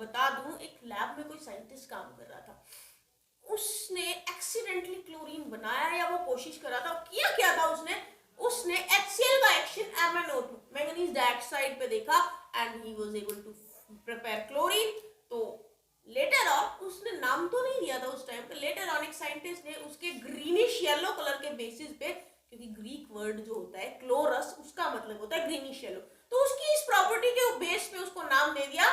बता दूं, एक लैब में कोई साइंटिस्ट काम कर रहा था, उसने एक्सीडेंटली क्लोरीन बनाया या वो कोशिश कर रहा था, किया क्या था उसने HCl का एक्शन MnO2 मैंगनीज डाइऑक्साइड पे देखा and he was able to prepare chlorine. तो लेटर ऑन, उसने नाम तो नहीं दिया था उस टाइम पे, लेटर ऑन एक साइंटिस्ट ने उसके ग्रीनिश येलो कलर के बेसिस पे, क्योंकि ग्रीक वर्ड जो होता है क्लोरस, उसका मतलब होता है ग्रीनिश येलो, तो उसकी इस प्रॉपर्टी के बेस पे उसको नाम दे दिया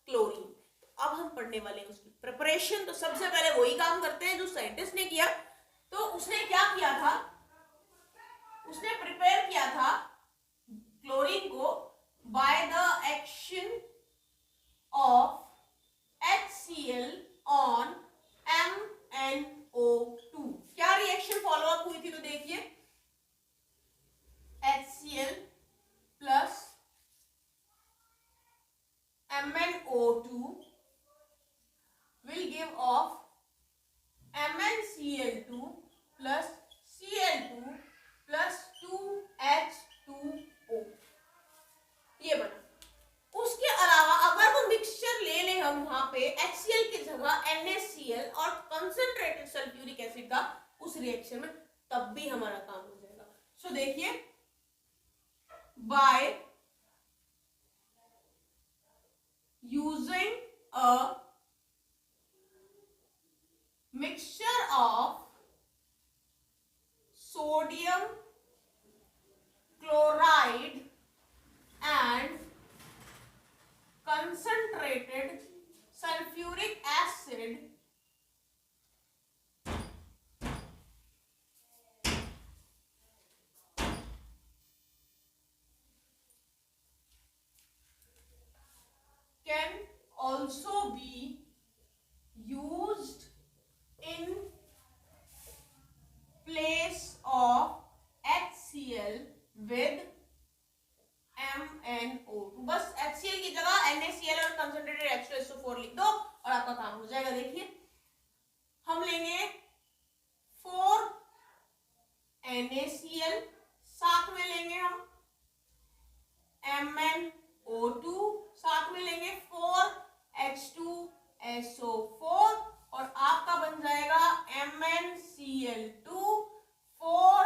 क्लोरीन। अब हम पढ़ने वाले हैं उसकी प्रिपरेशन। तो सबसे पहले वही काम करते हैं जो साइंटिस्ट ने किया। तो उसने क्या किया था, उसने प्रिपेयर किया था क्लोरीन को by the action of HCl on MnO2। क्या रिएक्शन फॉलो अप हुई थी, तो देखिए HCl plus MnO2 will give off MnCl2 plus Cl2 plus 2H2O, ये बना। उसके अलावा अगर वो मिक्सचर ले ले हम वहां पे HCl की जगह NaCl और कंसंट्रेटेड सल्फ्यूरिक एसिड का उस रिएक्शन में, तब भी हमारा काम हो जाएगा। सो देखिए, by using a mixture of sodium chloride and concentrated sulfuric acid can also be used in place of HCl with MnO2। बस HCl की जगह NaCl और कंसंट्रेटेड H2SO4 लिख दो और आपका काम हो जाएगा। देखिए, हम लेंगे 4 NaCl, साथ में लेंगे हम MnO2, साथ में लेंगे 4 H2SO4 और आपका बन जाएगा MnCl2 4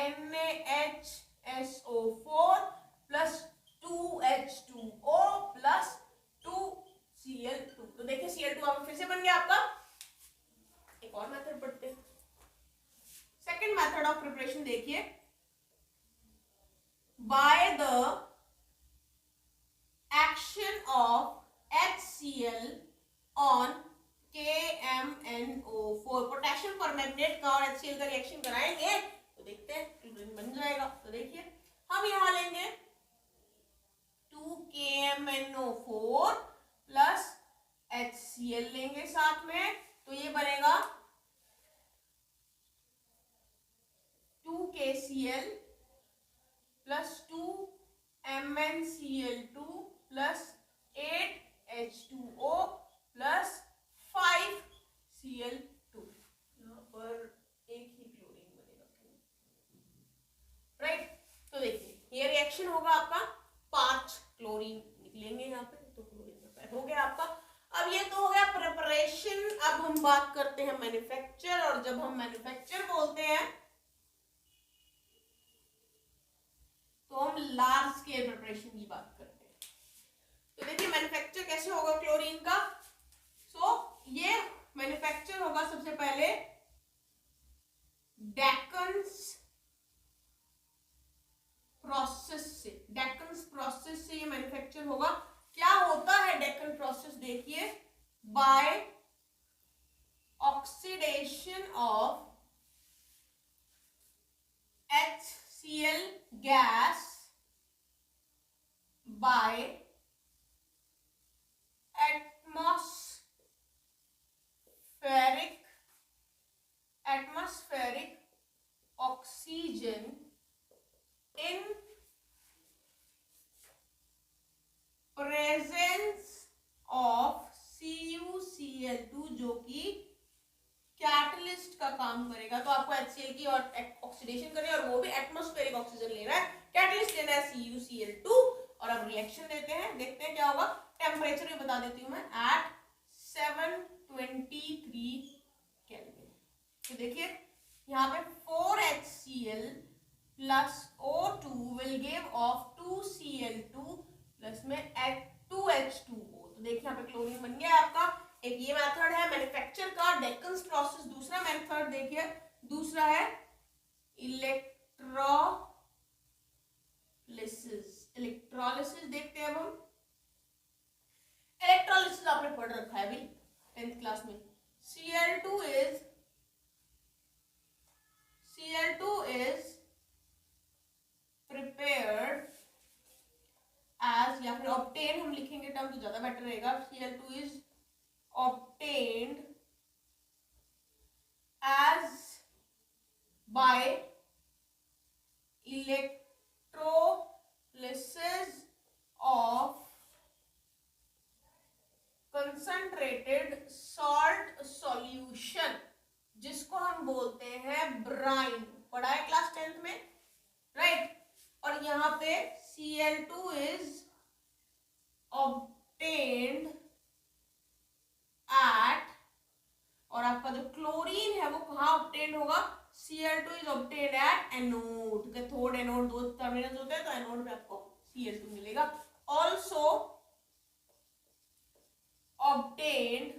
NaHSO4 plus 2H2O plus 2Cl2। तो देखिए Cl2 आप फिर से बन गया आपका। एक और मेथड पढ़ते हैं, सेकेंड मेथड ऑफ प्रिपरेशन। देखिए, by the action of HCl on KMnO4, potassium permanganate का और HCl का रिएक्शन कराएंगे तो देखते हैं क्लोरीन बन जाएगा। तो देखिए, हम यहां लेंगे 2KMnO4 प्लस HCl लेंगे साथ में, तो ये बनेगा 2KCl plus 2MnCl2 plus 8H2O plus 5Cl2। यहाँ पर एक ही क्लोरीन बनेगा, राइट। तो देखिए, ये रिएक्शन होगा आपका, 5 क्लोरीन निकलेंगे यहाँ पे, तो क्लोरीन हो गया आपका। अब ये तो हो गया प्रिपरेशन। अब हम बात करते हैं मैन्युफैक्चर, और जब हम मैन्युफैक्चर बोलते हैं तो हम लार्ज स्केल प्रिपरेशन की बात करते हैं। तो देखिए, मैन्युफैक्चर कैसे होगा क्लोरीन का। ये मैन्युफैक्चर होगा सबसे पहले डेकन्स प्रोसेस से। डेकन्स प्रोसेस से ये मैन्युफैक्चर होगा। क्या होता है डेकन प्रोसेस, देखिए, by oxidation of HCl gas by atmospheric oxygen in presence of CuCl2, जो कि कैटलिस्ट का काम करेगा। तो आपको HCl की और ऑक्सीडेशन करनी है, और वो भी एटमॉस्फेरिक ऑक्सीजन लेना है, कैटलिस्ट लेना है CuCl2, और अब रिएक्शन देते हैं, देखते हैं क्या होगा। टेम्परेचर भी बता देती हूँ मैं, एट 723 केल्विन। तो देखिए यहाँ पे 4HCl plus O2 will give of 2Cl2 plus में 2H2O। तो देखिए यहाँ पे क्लोरीन बन गया आपका। एक ये मेथड है मैन्युफैक्चर का, डेक्कन्स प्रोसेस। दूसरा मेथड देखिए, दूसरा है इलेक्ट्रोलिसिस। इलेक्ट्रोलिसिस देखते हैं अब हम। इलेक्ट्रोलिसिस आपने पढ़ रखा है अभी 10th क्लास में। Cl2 is prepared as, या फिर obtain हम लिखेंगे टर्म तो ज्यादा बेटर रहेगा। Cl2 is obtained as by electrolysis of concentrated salt solution, जिसको हम बोलते हैं ब्राइन। पढ़ा है क्लास 10th में, राइट। और यहाँ पे Cl2 is obtained at, और आपका जो क्लोरीन है वो कहाँ ऑब्टेन होगा? Cl2 is obtained at anode. Cathode anode दो टर्मिनल्स होते हैं, तो एनोड में आपको Cl2 मिलेगा। Also obtained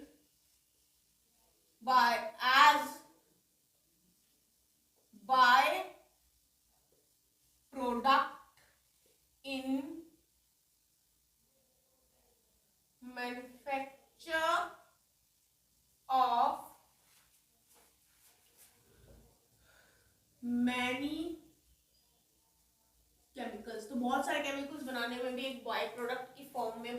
by product in manufacture of many chemicals. तो बहुत सारे केमिकल्स बनाने में भी एक बाय प्रोडक्ट की फॉर्म में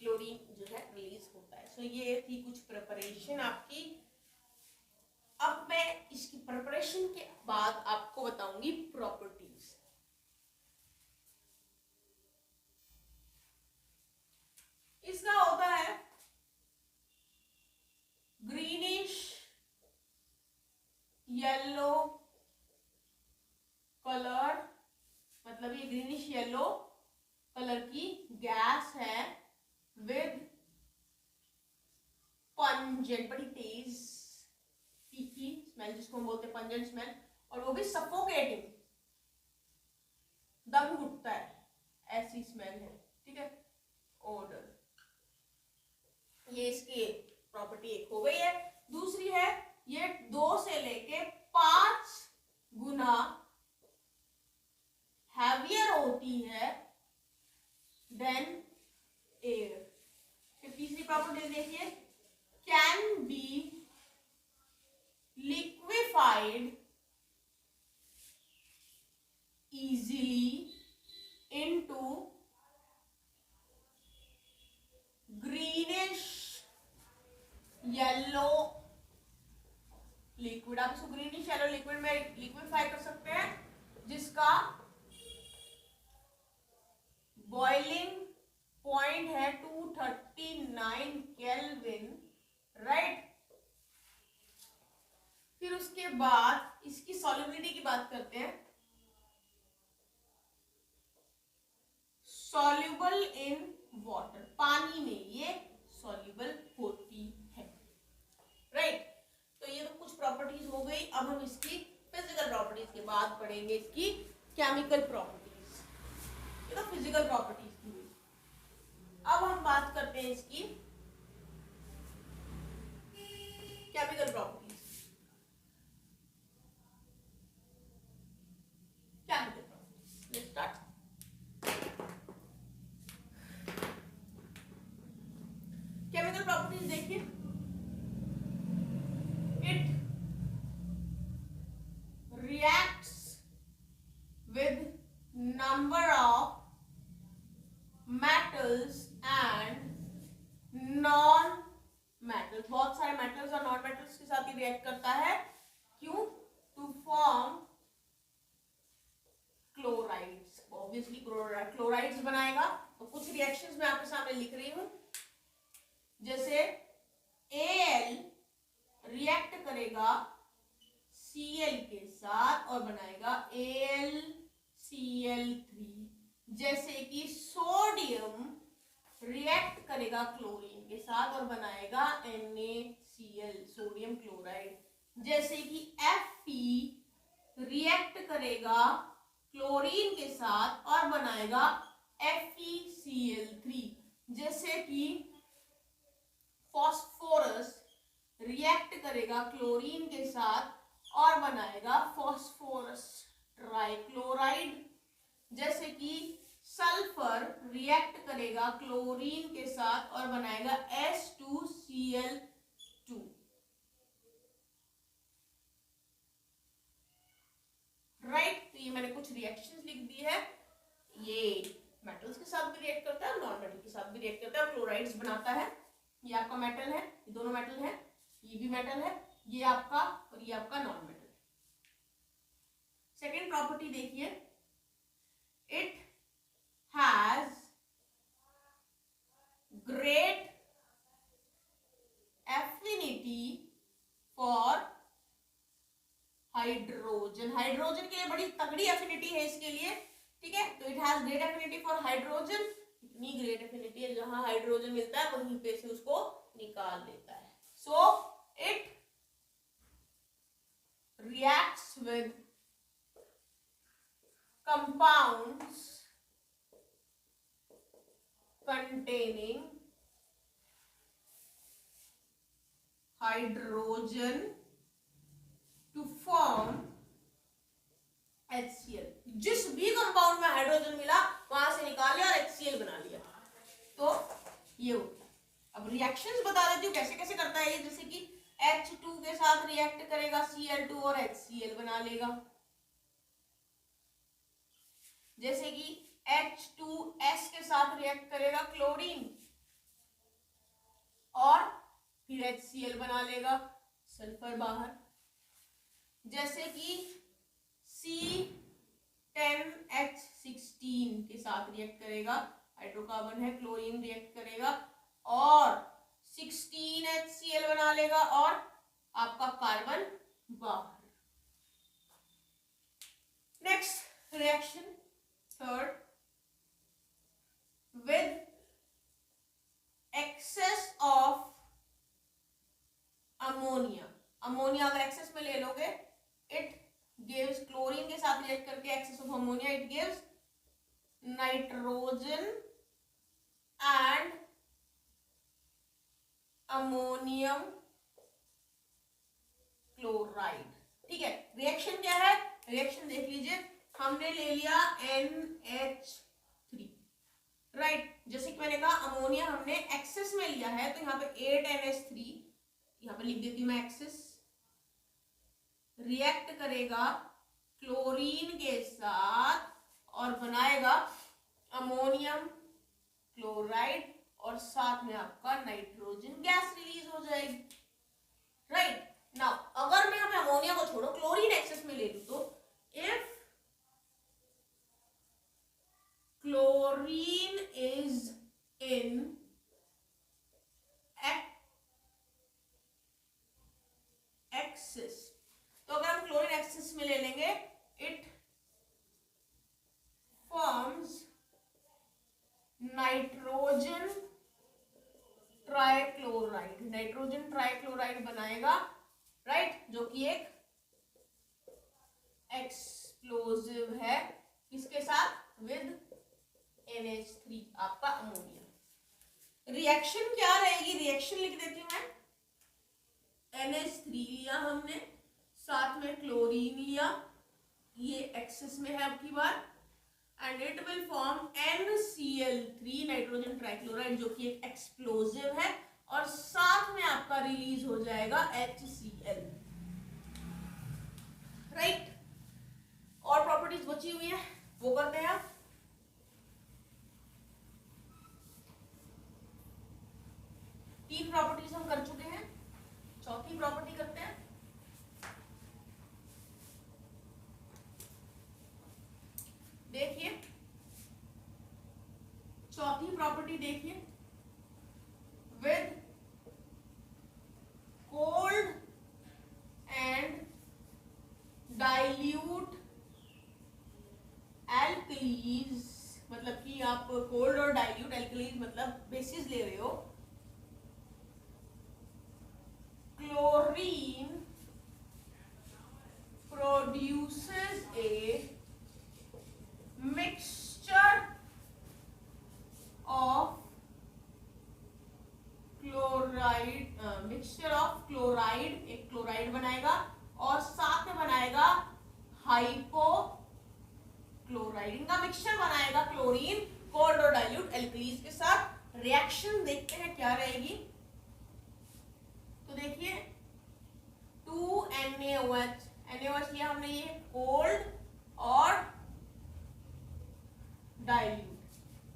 क्लोरीन जो है रिलीज होता है। सो ये थी कुछ प्रिपरेशन आपकी। अब मैं इसकी प्रिपरेशन के बाद आपको बताऊंगी प्रॉपर्टीज। इसका होता है ग्रीनिश येलो कलर, मतलब ये ग्रीनिश येलो कलर की गैस है विद पंजेंट, बड़ी तेज तीखी स्मेल, जिसको हम बोलते हैं पंजेंट स्मेल, और वो भी सफोकेटिंग, दम घुटता है ऐसी स्मेल है, ठीक है। ऑर्डर, ये इसकी प्रॉपर्टी एक हो गई है। दूसरी है ये 2 से लेके 5 गुना हैवियर होती है देन एयर। फिर तीसरी प्रॉपर्टी देखिए, can be liquefied easily into greenish yellow liquid। आप इसको ग्रीनिश येलो लिक्विड में लिक्विफाई कर सकते हैं, जिसका बॉइलिंग पॉइंट है 239 केल्विन, राइट। फिर उसके बाद इसकी सॉल्युबिलिटी की बात करते हैं। सॉल्युबल इन वाटर, पानी में ये सॉल्युबल होती है, राइट। तो ये तो कुछ प्रॉपर्टीज हो गई। अब हम इसकी फिजिकल प्रॉपर्टीज के बाद पढ़ेंगे इसकी केमिकल प्रॉपर्टीज। ये तो फिजिकल प्रॉपर्टीज की हुई। अब हम बात करते हैं इसकी chemical properties. Let's start. Chemical properties देखिए, it reacts with number of metals and non-metals। बहुत सारे metals और non-metals के साथ ही रिएक्ट करता है। क्यों? To form chlorides. Obviously chlorides बनाएगा। तो कुछ रिएक्शंस मैं आपके सामने लिख रही हूं, जैसे Al रिएक्ट करेगा Cl के साथ और बनाएगा AlCl3। जैसे कि सोडियम रिएक्ट करेगा क्लोरीन के साथ और बनाएगा NaCl, सोडियम क्लोराइड। जैसे कि Fe रिएक्ट करेगा क्लोरीन के साथ और बनाएगा FeCl3। जैसे कि फॉस्फोरस रिएक्ट करेगा क्लोरीन के साथ और बनाएगा फॉस्फोरस ट्राइक्लोराइड। जैसे कि सल्फर रिएक्ट करेगा क्लोरीन के साथ और बनाएगा H2Cl2। राइट, तो ये मैंने कुछ रिएक्शंस लिख दी है। ये मेटल्स के साथ भी रिएक्ट करता है, नॉन मेटल के साथ भी रिएक्ट करता है, क्लोराइड्स बनाता है। ये आपका मेटल है, ये दोनों मेटल है, ये भी मेटल है, ये आपका और ये आपका नॉन मेटल। सेकेंड प्रॉपर्टी देखिए, it has great affinity for hydrogen. Hydrogen के लिए बड़ी तगड़ी एफिनिटी है इसके लिए, ठीक है। तो it has great affinity for hydrogen. इतनी ग्रेट एफिनिटी है, जहां हाइड्रोजन मिलता है वहीं पे से उसको निकाल देता है। So it reacts with compounds containing hydrogen to form HCl। जिस भी कंपाउंड में हाइड्रोजन मिला वहां से निकाल लिया और HCl बना लिया। तो ये हो गया। अब रिएक्शंस बता देती हूँ कैसे कैसे करता है ये। जैसे कि H2 के साथ रिएक्ट करेगा Cl2 और HCl बना लेगा। जैसे कि H2S के साथ रिएक्ट करेगा क्लोरीन और फिर HCl बना लेगा, सल्फर बाहर। जैसे कि C10H16 के साथ रिएक्ट करेगा, हाइड्रोकार्बन है, क्लोरीन रिएक्ट करेगा और 16HCl बना लेगा और आपका कार्बन बाहर। Next reaction third, with excess of ammonia. Ammonia अगर एक्सेस में ले लोगे, इट गिव्स, क्लोरीन के साथ रिएक्ट करके excess of ammonia, it gives nitrogen and ammonium chloride. ठीक है, रिएक्शन क्या है? रिएक्शन देख लीजिए, हमने ले लिया NH3, राइट। जैसे कि मैंने कहा अमोनिया हमने एक्सेस में लिया है, तो यहाँ पे 8NH3, यहाँ पे लिख देती हूँ मैं एक्सेस, रिएक्ट करेगा क्लोरीन के साथ और बनाएगा अमोनियम क्लोराइड और साथ में आपका नाइट्रोजन गैस रिलीज हो जाएगी, राइट। नाउ अगर मैं यहाँ पे अमोनिया को छोड़ो, क्लोरीन एक्सेस में ले लूं, तो if chlorine is in excess, तो अगर हम क्लोरीन एक्सेस में ले लेंगे, it forms nitrogen trichloride. Nitrogen trichloride बनाएगा, राइट, जो कि एक एक्सप्लोजिव है। किसके साथ? विद NH3, आपका अमोनिया। रिएक्शन क्या रहेगी? रिएक्शन लिख देती हूं मैं, NH3 लिया हमने, साथ में क्लोरीन लिया, ये एक्सेस में है अब की बार, and it will form NCl3, nitrogen trichloride, जो कि एक एक्सप्लोजिव है, और साथ में आपका रिलीज हो जाएगा HCl, राइट। और प्रॉपर्टीज बची हुई है, वो करते हैं आप। तीन प्रॉपर्टीज हम कर चुके हैं, चौथी प्रॉपर्टी करते हैं। देखिए चौथी प्रॉपर्टी देखिए, with cold and dilute alkalis मतलब कि आप कोल्ड और डाइल्यूट एल्कलीज मतलब बेसिस ले रहे हो, chlorine produces a mixture of chloride, एक क्लोराइड बनाएगा और साथ में बनाएगा हाइपो क्लोराइड, इनका मिक्सचर बनाएगा क्लोरीन कोल्ड और डाइल्यूट एल्कलीज के साथ। रिएक्शन देखते हैं क्या रहेगी। तो देखिए 2NaOH, NaOH लिया हमने, ये कोल्ड और डाइल्यूट,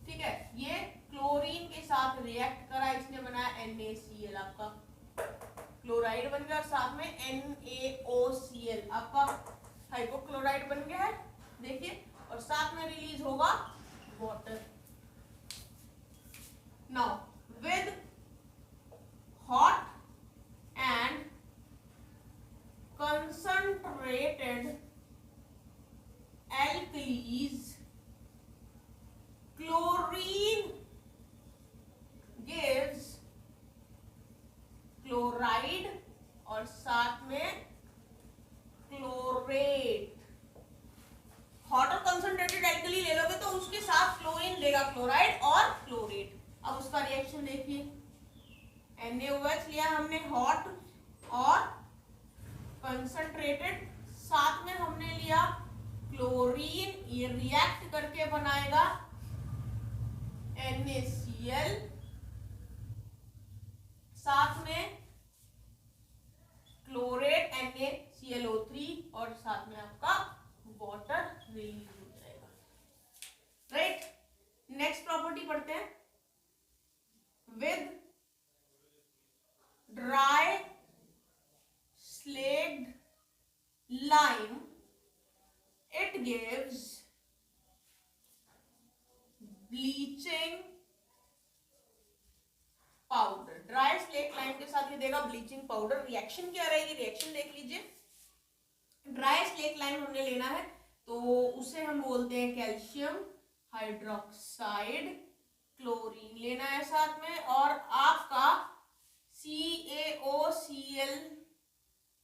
ठीक है। ये क्लोरीन के साथ रिएक्ट करा, इसने बनाया NaCl, आपका क्लोराइड बन गया और साथ में NaOCl आपका हाइपोक्लोराइड बन गया है, देखिए, और साथ में रिलीज होगा water. Now with hot and concentrated alkalis, chlorine gives chloride और साथ में क्लोरेट। हॉट और कंसंट्रेटेड एल्कली ले लोगे तो उसके साथ क्लोरीन लेगा क्लोराइड और क्लोरेट। अब उसका रिएक्शन देखिए, NaOH लिया हमने हॉट और कंसंट्रेटेड, साथ में हमने लिया क्लोरीन, ये रिएक्ट करके बनाएगा NaCl, साथ में क्लोरेट NaClO3 और साथ में आपका वाटर रिलीज हो जाएगा, राइट। नेक्स्ट प्रॉपर्टी पढ़ते हैं। With dry slaked lime it gives bleaching powder। Dry slack lime के साथ ये देगा ब्लीचिंग पाउडर। रिएक्शन क्या रहेगी, रिएक्शन देख लीजिए। ड्राई स्लेक लाइम हमने लेना है तो उसे हम बोलते हैं कैल्शियम हाइड्रोक्साइड, क्लोरीन लेना है साथ में, और आपका CaOCl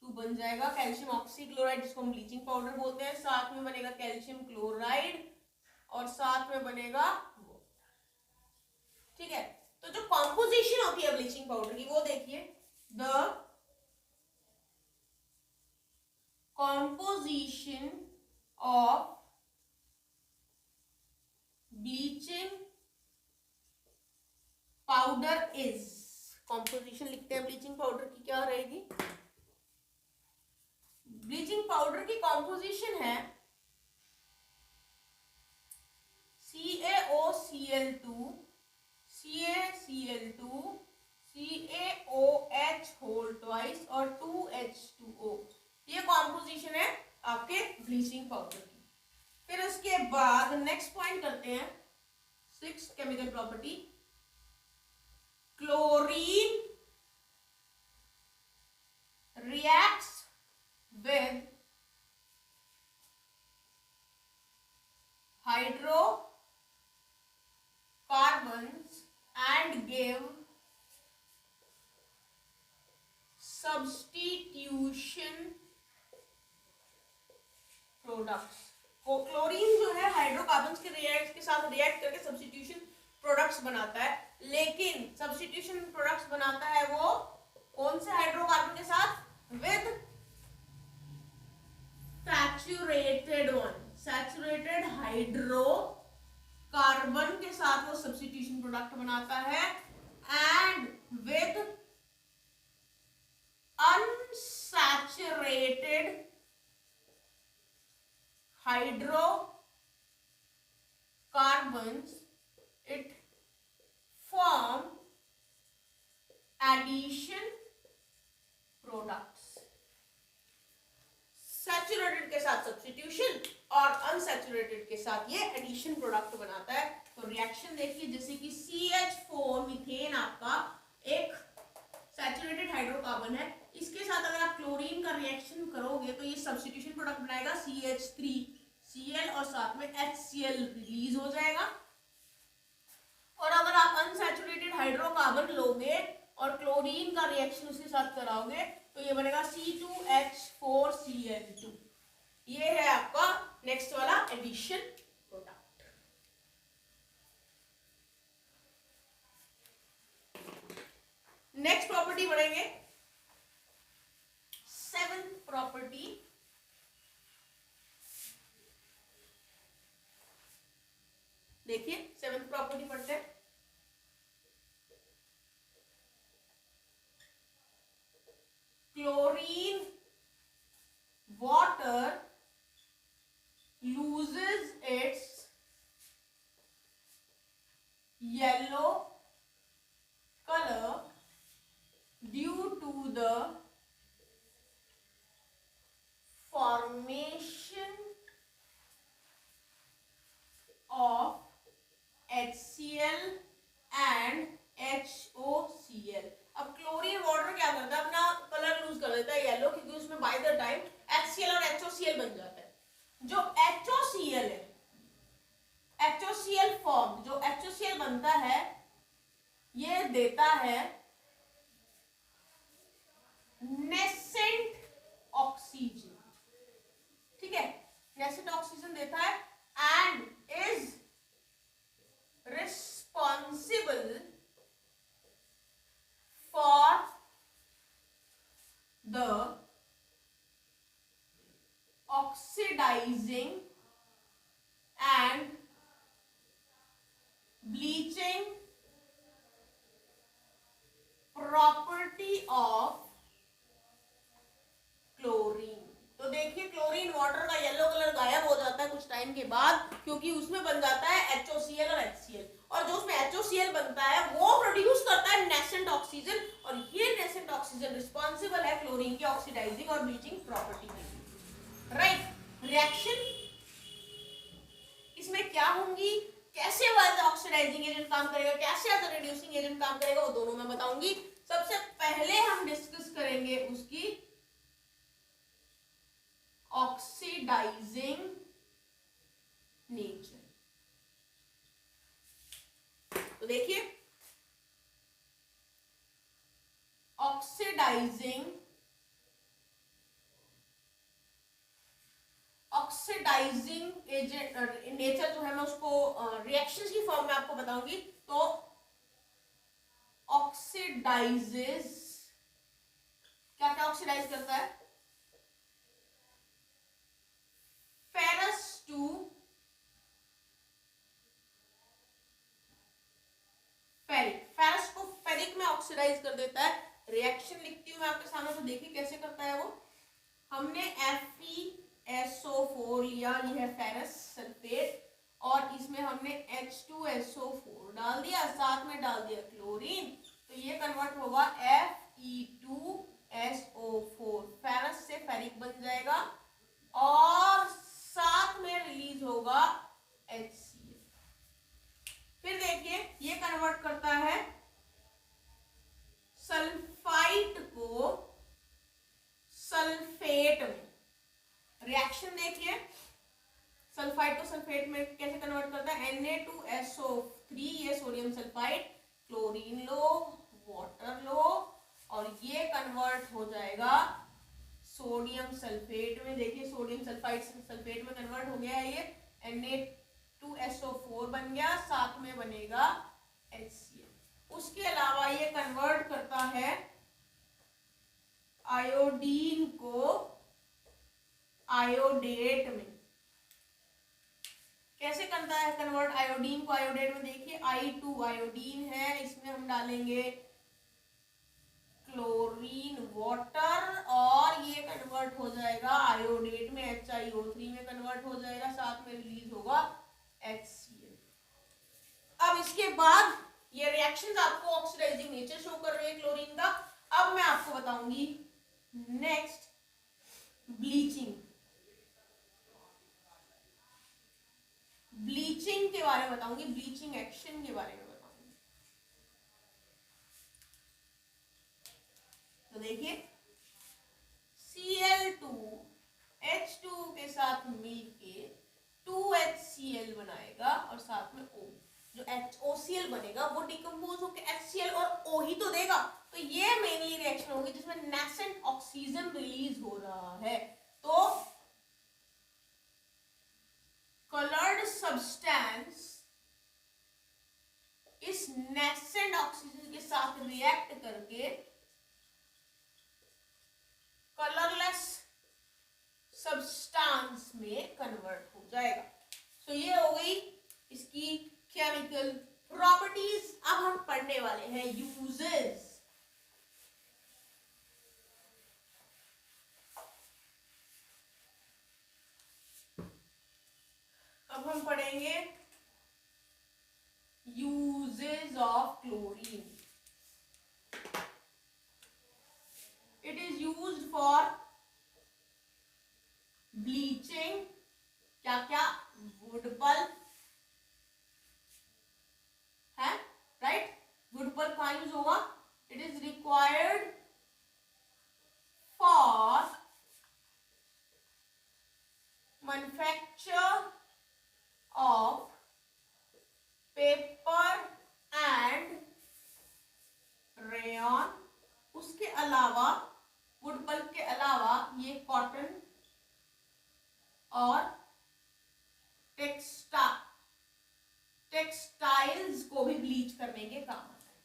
बन जाएगा कैल्शियम ऑक्सीक्लोराइड, जिसको हम ब्लीचिंग पाउडर बोलते हैं, साथ में बनेगा कैल्शियम क्लोराइड और साथ में बनेगा वाटर, ठीक है। तो जो कॉम्पोजिशन होती है ब्लीचिंग पाउडर की वो देखिए, the composition of bleaching powder is, composition लिखते हैं ब्लीचिंग पाउडर की, क्या रहेगी। ब्लीचिंग पाउडर की कॉम्पोजिशन है CaOCl2, CaCl2, CaOH whole twice और 2H2O, ये कॉम्पोजिशन है आपके ब्लीचिंग पाउडर की। फिर उसके बाद नेक्स्ट पॉइंट करते हैं, 6 chemical property. Chlorine reacts with hydrocarbons and give substitution products। Chlorine जो है हाइड्रोकार्बन्स के साथ रिएक्ट करके सब्स्टिट्यूशन प्रोडक्ट्स बनाता है, लेकिन सब्स्टिट्यूशन प्रोडक्ट्स बनाता है वो कौन से हाइड्रोकार्बन के साथ, with saturated one, saturated hydrocarbon के साथ वो सब्स्टिट्यूशन प्रोडक्ट बनाता है, and with unsaturated hydrocarbons it form addition products। Saturated के साथ सब्स्टिट्यूशन और अनसैचुरेटेड के साथ ये एडिशन प्रोडक्ट बनाता है। तो रिएक्शन देखिए, जैसे कि CH4 मीथेन आपका एक सैचुरेटेड हाइड्रोकार्बन है, इसके साथ अगर आप क्लोरीन का रिएक्शन करोगे तो ये सब्स्टिट्यूशन प्रोडक्ट बनाएगा CH3Cl और साथ में HCl रिलीज हो जाएगा। और अगर आप अनसैचुरेटेड हाइड्रोकार्बन लोगे और क्लोरीन का रिएक्शन उसके साथ कराओगे तो ये बनेगा C2H4Cl2। ये है आपका नेक्स्ट वाला एडिशन प्रोडक्ट। नेक्स्ट प्रॉपर्टी बढ़ेंगे, सेवेंथ प्रॉपर्टी। देखिए सेवेंथ प्रॉपर्टी पढ़ते हैं। Chlorine water loses its yellow color due to the formation of HCl and HOCl। अब क्लोरीन वाटर क्या करता है, अपना कलर लूज कर देता है येलो, क्योंकि उसमें बाय द टाइम HCl और HOCl बन जाता है। जो HOCl है, HOCl फॉर्म, जो HOCl बनता है ये देता है नेसेंट ऑक्सीजन, ठीक है, नेसेंट ऑक्सीजन देता है and is responsible for the oxidizing and bleaching property of chlorine. तो देखिए क्लोरीन वाटर का येलो कलर गायब हो जाता है कुछ टाइम के बाद, क्योंकि उसमें बन जाता है HOCl और HCl, और जो उसमें HOCl बनता है वो प्रोड्यूस करता है नेसेंट ऑक्सीजन, और ये नेसेंट ऑक्सीजन रिस्पॉन्सिबल है क्लोरीन की ऑक्सीडाइजिंग और ब्लीचिंग प्रॉपर्टी के लिए। राइट, रिएक्शन इसमें क्या होंगी, कैसे एज ऑक्सीडाइजिंग एजेंट काम करेगा, कैसे एज रिड्यूसिंग एजेंट काम करेगा, वो दोनों मैं बताऊंगी। सबसे पहले हम डिस्कस करेंगे उसकी ऑक्सीडाइजिंग नेचर। तो देखिए ऑक्सीडाइजिंग एजेंट नेचर जो है मैं उसको रिएक्शंस की फॉर्म में आपको बताऊंगी। तो ऑक्सीडाइजेस, क्या क्या ऑक्सीडाइज करता है, फेरस टू फेरिक, फेरस को फेरिक में ऑक्सीडाइज कर देता है। रिएक्शन लिखती हूं मैं आपके सामने, तो देखिए कैसे करता है वो। हमने FeSO4 लिया, ये है फेरस सल्फेट, और इसमें हमने H2SO4 डाल दिया, साथ में डाल दिया क्लोरीन, तो ये कन्वर्ट होगा Fe2SO4, फेरस से फेरिक बन जाएगा, और साथ में रिलीज होगा HCl। फिर देखिए ये कन्वर्ट करता है सल्फाइड को सल्फेट में। रिएक्शन देखिए सल्फाइड को सल्फेट में कैसे कन्वर्ट करता है, Na2SO3, ये सोडियम सल्फाइड, क्लोरीन लो, वाटर लो, और ये कन्वर्ट हो जाएगा सोडियम सल्फेट में। देखिए सोडियम सल्फाइड सल्फेट में कन्वर्ट हो गया है, ये Na2SO4 बन गया, साथ में बनेगा HCl। उसके अलावा ये कन्वर्ट करता है आयोडीन को आयोडेट में। कैसे करता है कन्वर्ट आयोडीन को आयोडेट में, देखिए I2 आयोडीन है, इसमें हम डालेंगे क्लोरीन वाटर, और ये कन्वर्ट हो जाएगा आयोडेट में, HiO3 में कन्वर्ट हो जाएगा, साथ में रिलीज होगा HCl। अब इसके बाद ये रिएक्शंस आपको ऑक्सीडाइजिंग नेचर शो कर रही है क्लोरीन का। अब मैं आपको बताऊंगी नेक्स्ट ब्लीचिंग। ब्लीचिंग के बारे में बताऊंगी, ब्लीचिंग एक्शन के बारे में बताऊंगी। तो देखिए Cl2H2 के साथ मिलके 2HCl बनाएगा, और साथ में O, जो OCl HCl बनेगा, वो डिकम्पोज होकर HCl और O ही तो देगा। तो ये मेनली रिएक्शन होगी जिसमें नेसेंट ऑक्सीजन रिलीज हो रहा है। तो कलर्ड सब्सटेंस इस नेसेंट ऑक्सीजन के साथ रिएक्ट करके कलरलेस सब्सटेंस में कन्वर्ट हो जाएगा। तो ये हो गई इसकी केमिकल प्रॉपर्टीज। अब हम पढ़ने वाले हैं यूजेस। अब हम पढ़ेंगे uses of chlorine. It is used for bleaching, क्या क्या, वुड पल्प है, राइट, वुड पल्प कहाँ यूज होगा। It is required for manufacture of paper and rayon. उसके अलावा वुड पल्प के अलावा ये कॉटन और टेक्सटाइल्स को भी ब्लीच करने के काम आता है।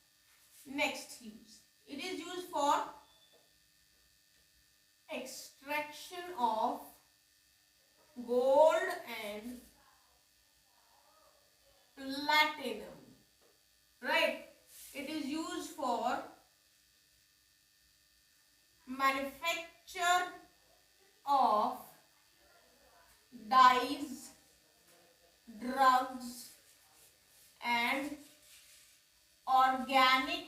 Next use, it is use for extraction of gold and platinum, right? It is used for manufacture of dyes, drugs and organic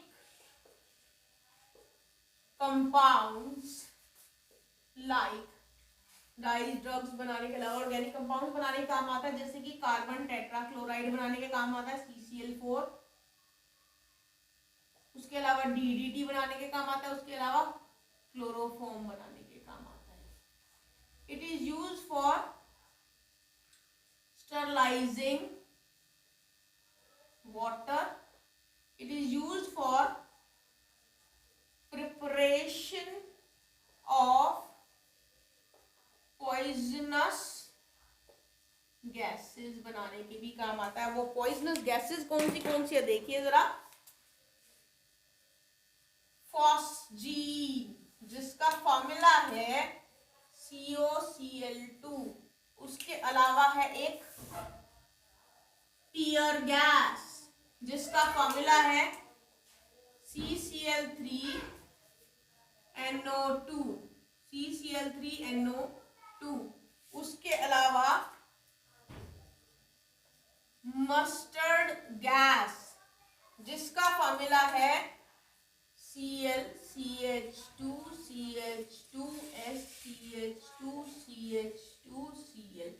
compounds like dyes, drugs बनाने के अलावा ऑर्गेनिक कंपाउंड बनाने के काम आता है, जैसे कि कार्बन टेट्राक्लोराइड बनाने के काम आता है CCl4। उसके अलावा DDT बनाने के काम आता है, उसके अलावा क्लोरोफॉर्म बनाने के काम आता है। It is use for sterilising water. It is use for preparation of poisonous gases बनाने के भी काम आता है। वो पॉइजनस गैसेस कौन सी है देखिए जरा। फॉस्जीन, जिसका फॉर्मूला है COCl2। उसके अलावा है एक टीयर गैस जिसका फॉर्मूला है CCl3NO2। CCl3NO2। उसके अलावा मस्टर्ड गैस जिसका फॉर्मूला है ClCH2CH2SCH2CH2Cl।